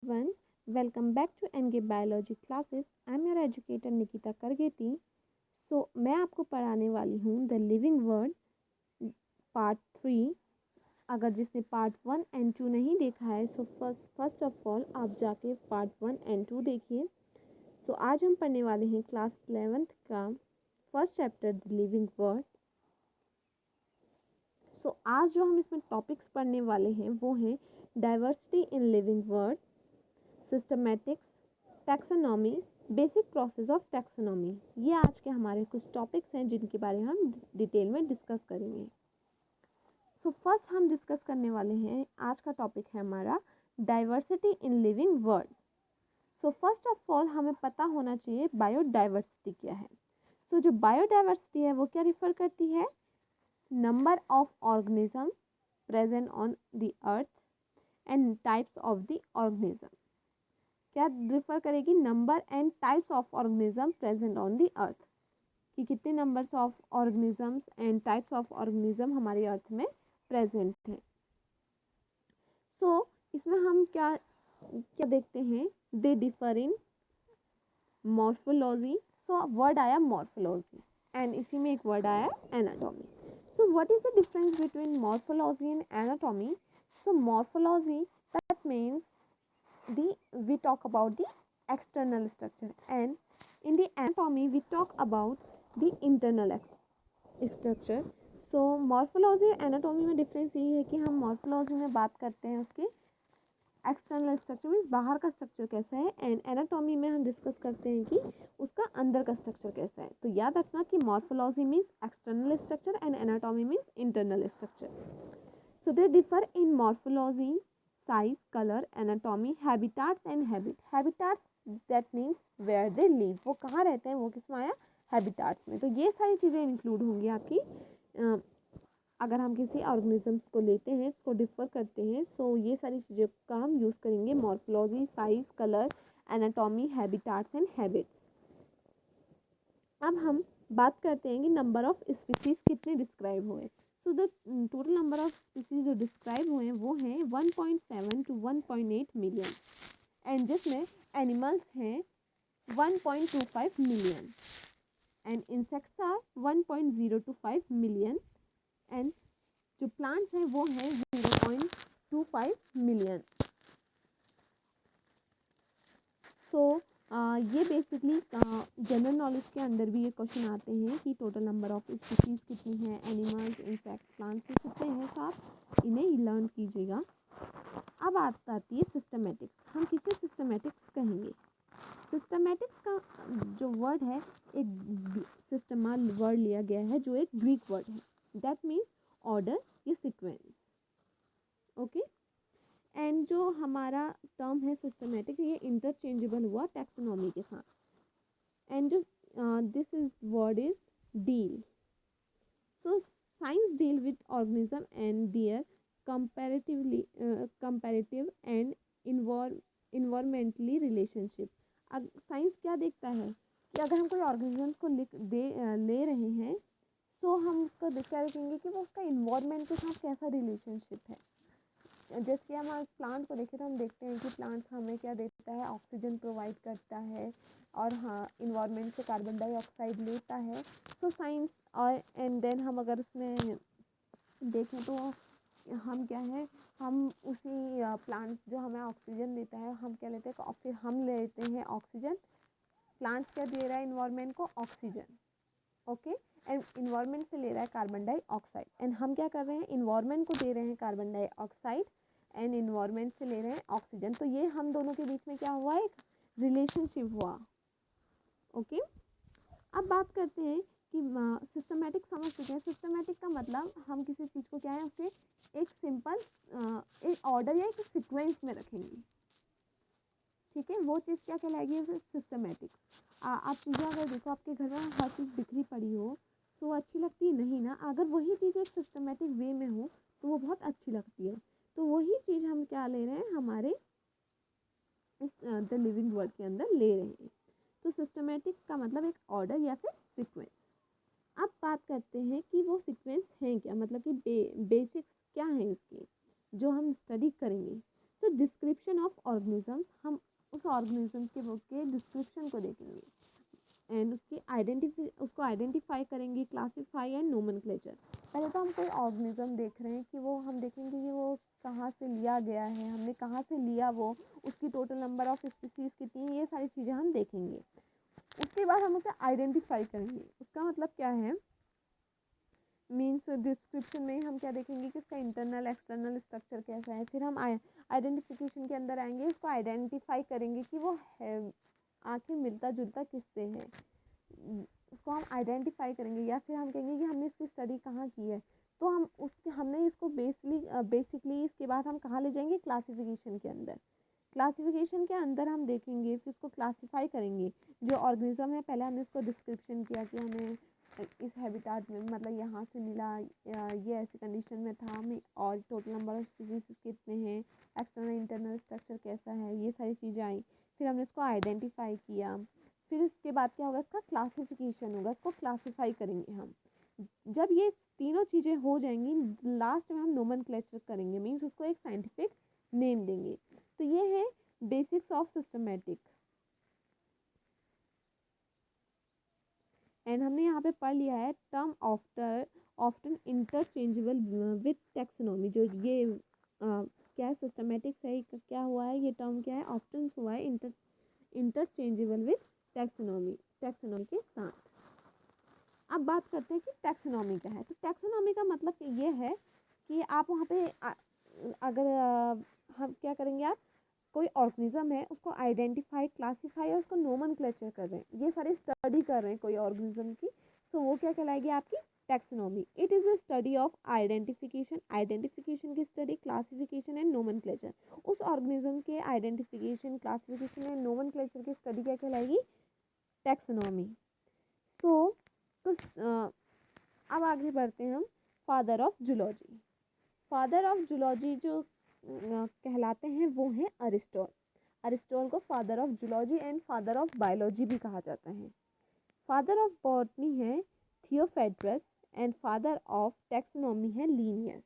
everyone, welcome back to NG Biology classes. I'm your educator Nikita Kargeti. मैं आपको पढ़ाने वाली हूँ द लिविंग वर्ड पार्ट 3। अगर जिसने पार्ट 1 एंड 2 नहीं देखा है सो फर्स्ट ऑफ ऑल आप जाके पार्ट 1 एंड 2 देखिए। आज हम पढ़ने वाले हैं क्लास 11th का first chapter the living word. आज जो हम इसमें टॉपिक्स पढ़ने वाले हैं वो हैं diversity in living word, systematics, taxonomy, basic process of taxonomy. ये आज के हमारे कुछ टॉपिक्स हैं जिनके बारे में हम डिटेल में डिस्कस करेंगे। फर्स्ट हम डिस्कस करने वाले हैं, आज का टॉपिक है हमारा diversity in living word. First of all हमें पता होना चाहिए बायोडाइवर्सिटी क्या है। जो बायोडाइवर्सिटी है वो क्या रिफर करती है, number of organism present on the earth and types of the organism. क्या रिफर करेगी, number and types of organism present on the earth, कि कितने numbers of organisms and types of organism हमारी अर्थ में प्रेजेंट हैं। इसमें हम क्या क्या देखते हैं, they differ in morphology. Word आया मॉर्फोलॉजी एंड इसी में एक वर्ड आया anatomy. What is the difference between morphology and anatomy? Morphology that means we talk about the external structure, and in the anatomy we talk about the internal structure. Morphology anatomy में difference ये है कि हम morphology में बात करते हैं उसके एक्सटर्नल स्ट्रक्चर मीन्स बाहर का स्ट्रक्चर कैसा है, एंड एनाटॉमी में हम डिस्कस करते हैं कि उसका अंदर का स्ट्रक्चर कैसा है। तो याद रखना कि morphology means external structure and anatomy means internal structure. They differ in morphology size, color, anatomy, habitats and habit. Habitats that means where they live, वो कहाँ रहते हैं, वो किसमें आया, habitats में। तो ये सारी चीज़ें इंक्लूड होंगी आपकी अगर हम किसी ऑर्गेनिजम्स को लेते हैं, इसको डिफर करते हैं। ये सारी चीज़ों का हम यूज़ करेंगे, morphology, size, colour, anatomy, habitats and habits. अब हम बात करते हैं कि नंबर ऑफ स्पीसीज कितने डिस्क्राइब हुए। The total number of species जो डिस्क्राइब हुए हैं वो हैं 1.7 to 1.8 मिलियन, एंड जिसमें एनिमल्स हैं 1.25 million, and insects are 1.025 million, and जो प्लांट्स हैं वो हैं 0.25 मिलियन। ये बेसिकली जनरल नॉलेज के अंदर भी ये क्वेश्चन आते हैं कि टोटल नंबर ऑफ स्पीशीज कितनी है, एनिमल्स, इंसेक्ट, प्लांट्स कितने हैं, तो आप इन्हें लर्न कीजिएगा। अब आती है सिस्टमेटिक्स। हम किसे सिस्टमेटिक्स कहेंगे? सिस्टमेटिक्स का जो वर्ड है, एक सिस्टमा वर्ड लिया गया है जो एक ग्रीक वर्ड है, दैट मीन्स ऑर्डर या सिक्वेंस। ओके, एंड जो हमारा टर्म है सिस्टमेटिक, ये इंटरचेंजेबल हुआ टैक्सोनॉमी के साथ, एंड जो this is word is deal. Science deal with organism and their comparative and environmentally relationship. Science क्या देखता है कि अगर हम कोई ऑर्गेनिज्म को ले रहे हैं तो हम उसका क्या देखेंगे कि वो उसका इन्वायरमेंट के साथ कैसा रिलेशनशिप है। जैसे कि हम प्लांट को देखें तो हम देखते हैं कि प्लांट हमें क्या देता है, ऑक्सीजन प्रोवाइड करता है, और हाँ इन्वायरमेंट से कार्बन डाइऑक्साइड लेता है। साइंस और एंड देन हम अगर उसमें देखें तो हम क्या है, हम उसी प्लांट जो हमें ऑक्सीजन देता है, हम क्या लेते हैं, फिर हम लेते हैं ऑक्सीजन, प्लांट क्या दे रहा है इन्वायरमेंट को, ऑक्सीजन। ओके, एंड इन्वायरमेंट से ले रहा है कार्बन डाइऑक्साइड, एंड हम क्या कर रहे हैं, इन्वायरमेंट को दे रहे हैं कार्बन डाइऑक्साइड एंड इन्वायरमेंट से ले रहे हैं ऑक्सीजन। तो ये हम दोनों के बीच में क्या हुआ, एक रिलेशनशिप हुआ। ओके, अब बात करते हैं कि सिस्टमेटिक समझ चुके हैं। सिस्टमेटिक का मतलब हम किसी चीज़ को क्या है, उसे एक सिंपल एक ऑर्डर या एक सीक्वेंस में रखेंगे। ठीक है, वो चीज़ क्या कहलाएगी, सिस्टमेटिक। आप चीज़ें अगर देखो, आपके घर में हर चीज़ बिखरी पड़ी हो तो अच्छी लगती है नहीं ना, अगर वही चीज़ एक सिस्टमेटिक वे में हो तो वो बहुत अच्छी लगती है। तो वही चीज़ हम क्या ले रहे हैं, हमारे इस द लिविंग वर्ड के अंदर ले रहे हैं। तो सिस्टमेटिक का मतलब एक ऑर्डर या फिर सीक्वेंस। अब बात करते हैं कि वो सीक्वेंस हैं क्या, मतलब कि बेसिक्स क्या हैं इसके जो हम स्टडी करेंगे। तो डिस्क्रिप्शन ऑफ ऑर्गेनिजम्स, हम उस ऑर्गेनिज्म के डिस्क्रिप्शन को देखेंगे एंड उसको आइडेंटिफाई करेंगे, क्लासीफाई एंड नोमेनक्लेचर। पहले तो हम कोई ऑर्गेनिज्म देख रहे हैं कि वो हम देखेंगे कि वो कहाँ से लिया गया है, हमने कहाँ से लिया, वो उसकी टोटल नंबर ऑफ स्पीसीज कितनी है, ये सारी चीज़ें हम देखेंगे। उसके बाद हम उसे आइडेंटिफाई करेंगे। उसका मतलब क्या है, मीन्स डिस्क्रिप्शन में हम क्या देखेंगे कि उसका इंटरनल एक्सटर्नल स्ट्रक्चर कैसा है। फिर हम आइडेंटिफिकेशन के अंदर आएंगे, उसको आइडेंटिफाई करेंगे कि वो है आखिर मिलता जुलता किससे है, उसको हम आइडेंटिफाई करेंगे। या फिर हम कहेंगे कि हमने इसकी स्टडी कहाँ की है, तो हमने इसको बेसिकली इसके बाद हम कहाँ ले जाएंगे, क्लासिफिकेशन के अंदर। क्लासिफिकेशन के अंदर हम देखेंगे, फिर उसको क्लासीफाई करेंगे। जो ऑर्गेनिज्म है, पहले हमने उसको डिस्क्रिप्शन किया कि हमें इस हैबिटाट में मतलब यहाँ से मिला, ये ऐसी कंडीशन में था, हमें और टोटल नंबर ऑफ स्पीसीज कितने हैं, एक्सटर्नल इंटरनल स्ट्रक्चर कैसा है, ये सारी चीज़ें आई। फिर हमने इसको आइडेंटिफाई किया। फिर इसके बाद क्या होगा, इसका क्लासिफिकेशन होगा, इसको क्लासीफाई करेंगे हम। जब ये तीनों चीज़ें हो जाएंगी, लास्ट में हम नोमेनक्लेचर करेंगे, मीन्स उसको एक साइंटिफिक नेम देंगे। तो ये है बेसिक्स ऑफ सिस्टमेटिक। एंड हमने यहाँ पे पढ़ लिया है term often interchangeable with taxonomy. जो ये क्या है, सिस्टमेटिक्स है, क्या हुआ है, ये टर्म क्या है, ऑफ्टन हुआ है इंटरचेंजेबल विथ टैक्सोनॉमी के साथ। अब बात करते हैं कि टैक्सोनॉमी क्या है। तो टैक्सोनॉमी का मतलब ये है कि आप वहाँ पे अगर हम क्या करेंगे, आप कोई ऑर्गेनिज्म है उसको आइडेंटिफाई, क्लासीफाई और उसको नोमेनक्लेचर कर रहे हैं, ये सारी स्टडी कर रहे हैं कोई ऑर्गेनिज्म की, तो वो क्या कहलाएगी, आपकी taxonomy. It is a study of identification की स्टडी, क्लासिफिकेशन एंड नोमेनक्लेचर। उस ऑर्गेनिज्म के आइडेंटिफिकेशन, क्लासिफिकेशन एंड नोमेनक्लेचर की स्टडी क्या कहलाएगी, टैक्सोनॉमी। तो अब आगे बढ़ते हैं हम, father of zoology. Father of zoology जो कहलाते हैं वो हैं अरिस्टोल। अरिस्टोल को father of zoology and father of biology भी कहा जाता है। फादर ऑफ बॉटनी है थियोफेड्रस एंड फादर ऑफ टैक्सोनॉमी है लिनियस।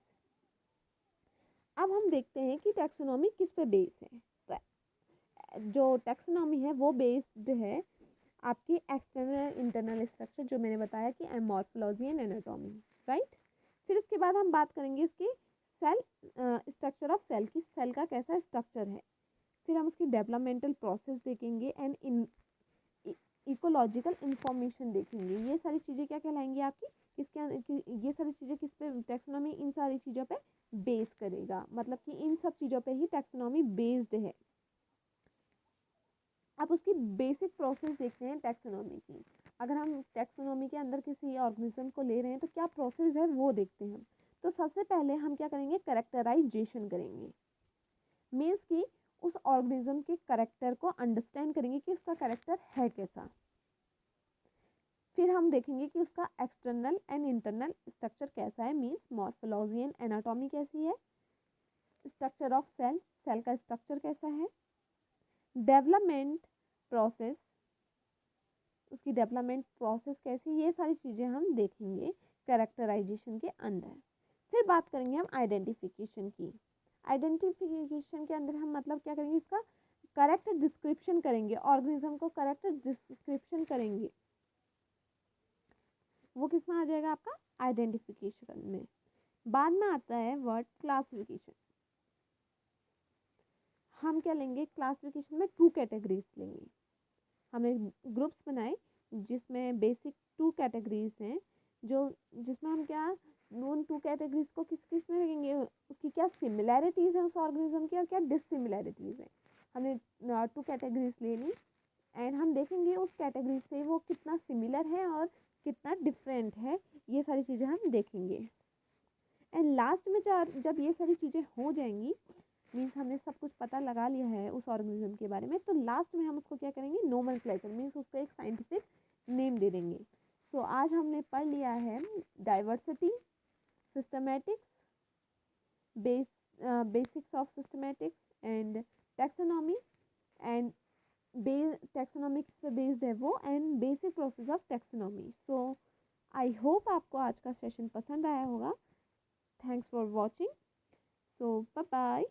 अब हम देखते हैं कि टैक्सोनॉमी किस पे बेस है। तो जो टैक्सोनॉमी है वो बेस्ड है आपकी एक्सटर्नल इंटरनल स्ट्रक्चर, जो मैंने बताया कि मॉर्फोलॉजी एंड एनाटॉमी, राइट। फिर उसके बाद हम बात करेंगे उसकी सेल स्ट्रक्चर ऑफ सेल की, सेल का कैसा स्ट्रक्चर है। फिर हम उसकी डेवलपमेंटल प्रोसेस देखेंगे एंड इकोलॉजिकल इंफॉर्मेशन देखेंगे। ये सारी चीज़ें क्या कहलाएंगी आपकी, ये सारी चीज़ें किस पे, टैक्सोनॉमी इन सारी चीज़ों पे बेस करेगा, मतलब कि इन सब चीज़ों पे ही टैक्सोनॉमी बेस्ड है। अब उसकी बेसिक प्रोसेस देखते हैं टैक्सोनॉमी की। अगर हम टैक्सोनॉमी के अंदर किसी ऑर्गेनिज्म को ले रहे हैं तो क्या प्रोसेस है वो देखते हैं। तो सबसे पहले हम क्या करेंगे, कैरेक्टराइजेशन करेंगे, मीन्स कि उस ऑर्गेनिज्म के कैरेक्टर को अंडरस्टैंड करेंगे कि उसका कैरेक्टर है कैसा। फिर हम देखेंगे कि उसका एक्सटर्नल एंड इंटरनल स्ट्रक्चर कैसा है, मीन्स मॉर्फोलॉजी एंड एनाटॉमी कैसी है, स्ट्रक्चर ऑफ सेल, सेल का स्ट्रक्चर कैसा है, डेवलपमेंट प्रोसेस, उसकी डेवलपमेंट प्रोसेस कैसी, ये सारी चीज़ें हम देखेंगे कैरेक्टराइजेशन के अंदर। फिर बात करेंगे हम आइडेंटिफिकेशन की। आइडेंटिफिकेशन के अंदर हम मतलब क्या करेंगे, इसका करेक्ट डिस्क्रिप्शन करेंगे, ऑर्गेनिज्म को करेक्ट डिस्क्रिप्शन करेंगे। वो किस में आ जाएगा, आपका आइडेंटिफिकेशन में। बाद में आता है वर्ड क्लासिफिकेशन। हम क्या लेंगे, क्लासिफिकेशन में 2 कैटेगरीज लेंगे। हमने ग्रुप्स बनाए जिसमें बेसिक 2 कैटेगरीज हैं, जो जिसमें हम क्या उन 2 कैटेगरीज को किस किस में रखेंगे, उसकी क्या सिमिलैरिटीज़ है उस ऑर्गेनिज्म की और क्या डिससिमिलैरिटीज़ है। हमने 2 कैटेगरीज ले ली एंड हम देखेंगे उस कैटेगरी से वो कितना सिमिलर है और कितना डिफरेंट है, ये सारी चीज़ें हम देखेंगे। एंड लास्ट में जब ये सारी चीज़ें हो जाएंगी, मीन्स हमने सब कुछ पता लगा लिया है उस ऑर्गेनिज्म के बारे में, तो लास्ट में हम उसको क्या करेंगे, नोमेनक्लेचर, मीन्स उसको एक साइंटिफिक नेम दे देंगे। तो आज हमने पढ़ लिया है diversity, systematics, basics of systematics and taxonomy and taxonomics पे बेस्ड है वो, and basic process of taxonomy. So I hope आपको आज का सेशन पसंद आया होगा। Thanks for watching. So bye bye.